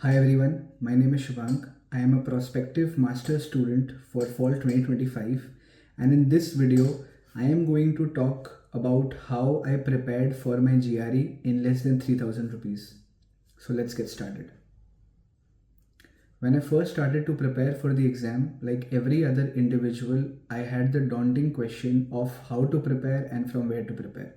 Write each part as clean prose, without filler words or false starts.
Hi everyone, my name is Shubhank. I am a prospective master's student for fall 2025, and in this video I am going to talk about how I prepared for my GRE in less than 3000 rupees. So let's get started. When I first started to prepare for the exam, like every other individual, I had the daunting question of how to prepare and from where to prepare.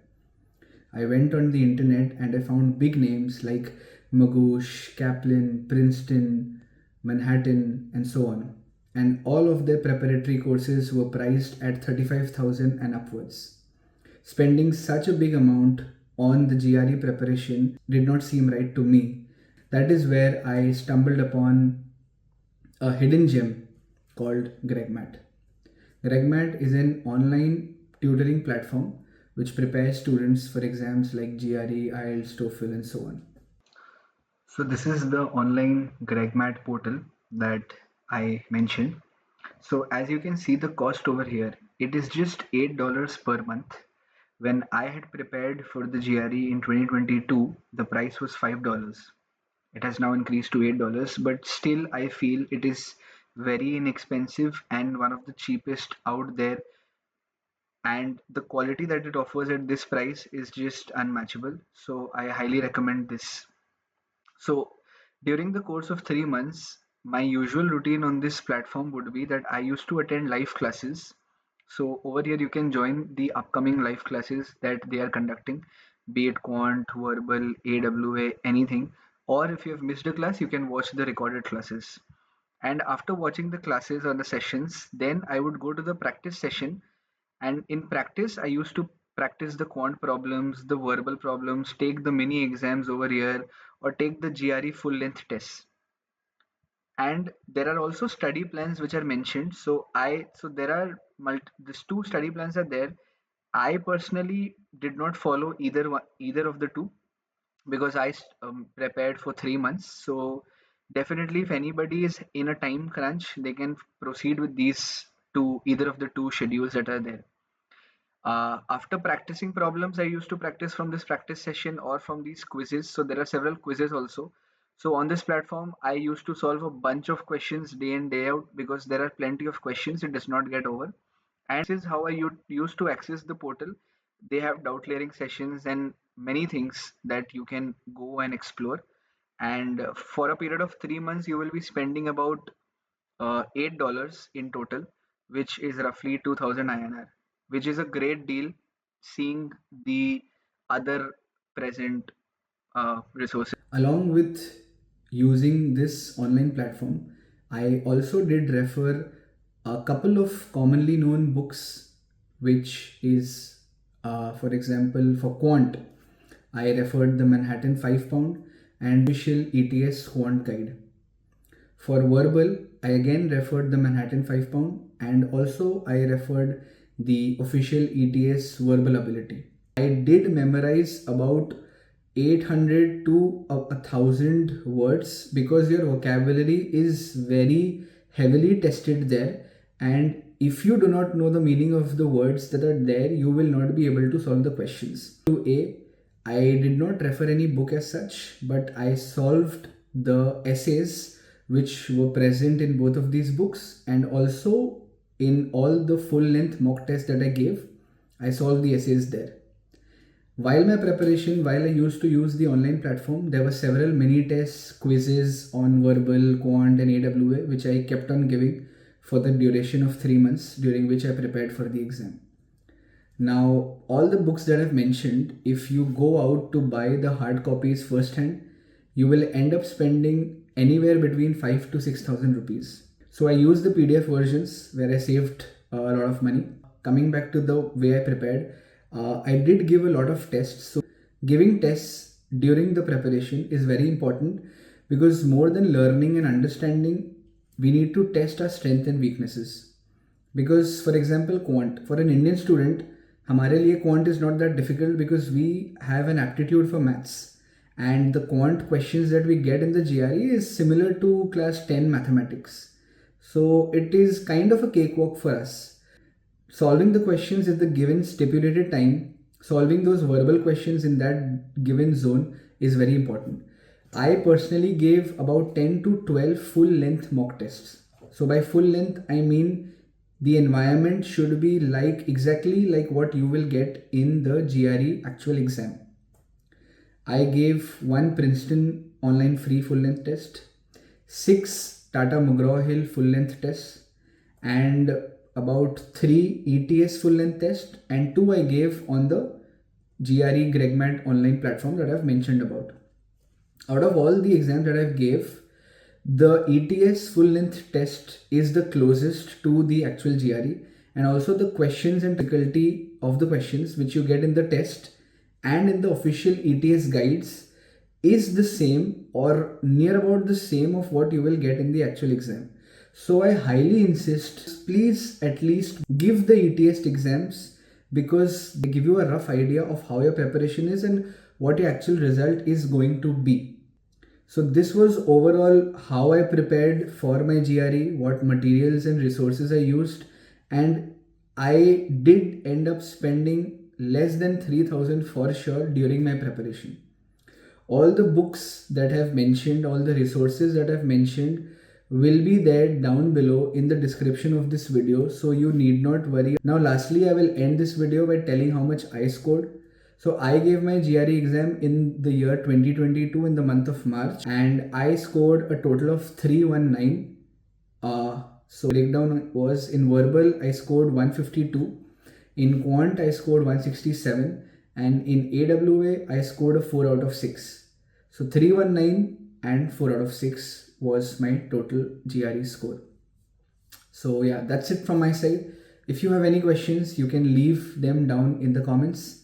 I went on the internet and I found big names like Magoosh, Kaplan, Princeton, Manhattan, and so on. And all of their preparatory courses were priced at 35,000 and upwards. Spending such a big amount on the GRE preparation did not seem right to me. That is where I stumbled upon a hidden gem called GregMat. GregMat is an online tutoring platform which prepares students for exams like GRE, IELTS, TOEFL, and so on. So this is the online GregMat portal that I mentioned. So as you can see the cost over here, it is just $8 per month. When I had prepared for the GRE in 2022, the price was $5. It has now increased to $8, but still I feel it is very inexpensive and one of the cheapest out there, and the quality that it offers at this price is just unmatchable. So I highly recommend this. So during the course of 3 months, my usual routine on this platform would be that I used to attend live classes. So over here you can join the upcoming live classes that they are conducting, be it quant, verbal, AWA, anything. Or if you have missed a class, you can watch the recorded classes. And after watching the classes or the sessions, then I would go to the practice session, and in practice I used to practice the quant problems, the verbal problems, take the mini exams over here, or take the GRE full length tests. And there are also study plans which are mentioned. So there are these two study plans are there. I personally did not follow either of the two, because I prepared for 3 months. So definitely, if anybody is in a time crunch, they can proceed with these two, either of the two schedules that are there. After practicing problems, I used to practice from this practice session or from these quizzes. So there are several quizzes also. So on this platform, I used to solve a bunch of questions day in, day out, because there are plenty of questions. It does not get over. And this is how I used to access the portal. They have doubt clearing sessions and many things that you can go and explore. And for a period of 3 months, you will be spending about $8 in total, which is roughly 2000 INR, which is a great deal seeing the other present resources. Along with using this online platform, I also did refer a couple of commonly known books, which is, for example, for quant, I referred the Manhattan 5 pound and official ETS quant guide. For verbal, I again referred the Manhattan 5 pound, and also I referred the official ETS verbal ability. I did memorize about 800 to 1000 words, because your vocabulary is very heavily tested there, and if you do not know the meaning of the words that are there, you will not be able to solve the questions. To A, I did not refer any book as such, but I solved the essays which were present in both of these books, and also in all the full length mock tests that I gave, I solved the essays there. While I used to use the online platform, there were several mini tests, quizzes on verbal, quant, and AWA, which I kept on giving for the duration of 3 months, during which I prepared for the exam. Now, all the books that I've mentioned, if you go out to buy the hard copies firsthand, you will end up spending anywhere between 5 to 6,000 rupees. So I used the PDF versions where I saved a lot of money. Coming back to the way I prepared, I did give a lot of tests. So giving tests during the preparation is very important, because more than learning and understanding, we need to test our strengths and weaknesses. Because for example, quant, for an Indian student, हमारे लिए quant is not that difficult, because we have an aptitude for maths, and the quant questions that we get in the GRE is similar to class 10 mathematics. So it is kind of a cakewalk for us. Solving the questions in the given stipulated time, solving those verbal questions in that given zone is very important. I personally gave about 10 to 12 full length mock tests. So by full length, I mean the environment should be like exactly like what you will get in the GRE actual exam. I gave one Princeton online free full length test, six Tata McGraw Hill full length tests, and about three ETS full length tests, and two I gave on the GRE GregMat online platform that I've mentioned about. Out of all the exams that I've gave, the ETS full length test is the closest to the actual GRE, and also the questions and difficulty of the questions which you get in the test and in the official ETS guides is the same or near about the same of what you will get in the actual exam. So I highly insist, please at least give the ETS exams, because they give you a rough idea of how your preparation is and what your actual result is going to be. So this was overall how I prepared for my GRE, what materials and resources I used, and I did end up spending less than 3000 for sure during my preparation. All the books that I've mentioned, all the resources that I've mentioned will be there down below in the description of this video, so you need not worry. Now lastly, I will end this video by telling how much I scored. So I gave my GRE exam in the year 2022 in the month of March, and I scored a total of 319. So breakdown was in verbal I scored 152, in quant I scored 167, and in AWA I scored a 4 out of 6. So 319 and 4 out of 6 was my total GRE score. So yeah, that's it from my side. If you have any questions, you can leave them down in the comments.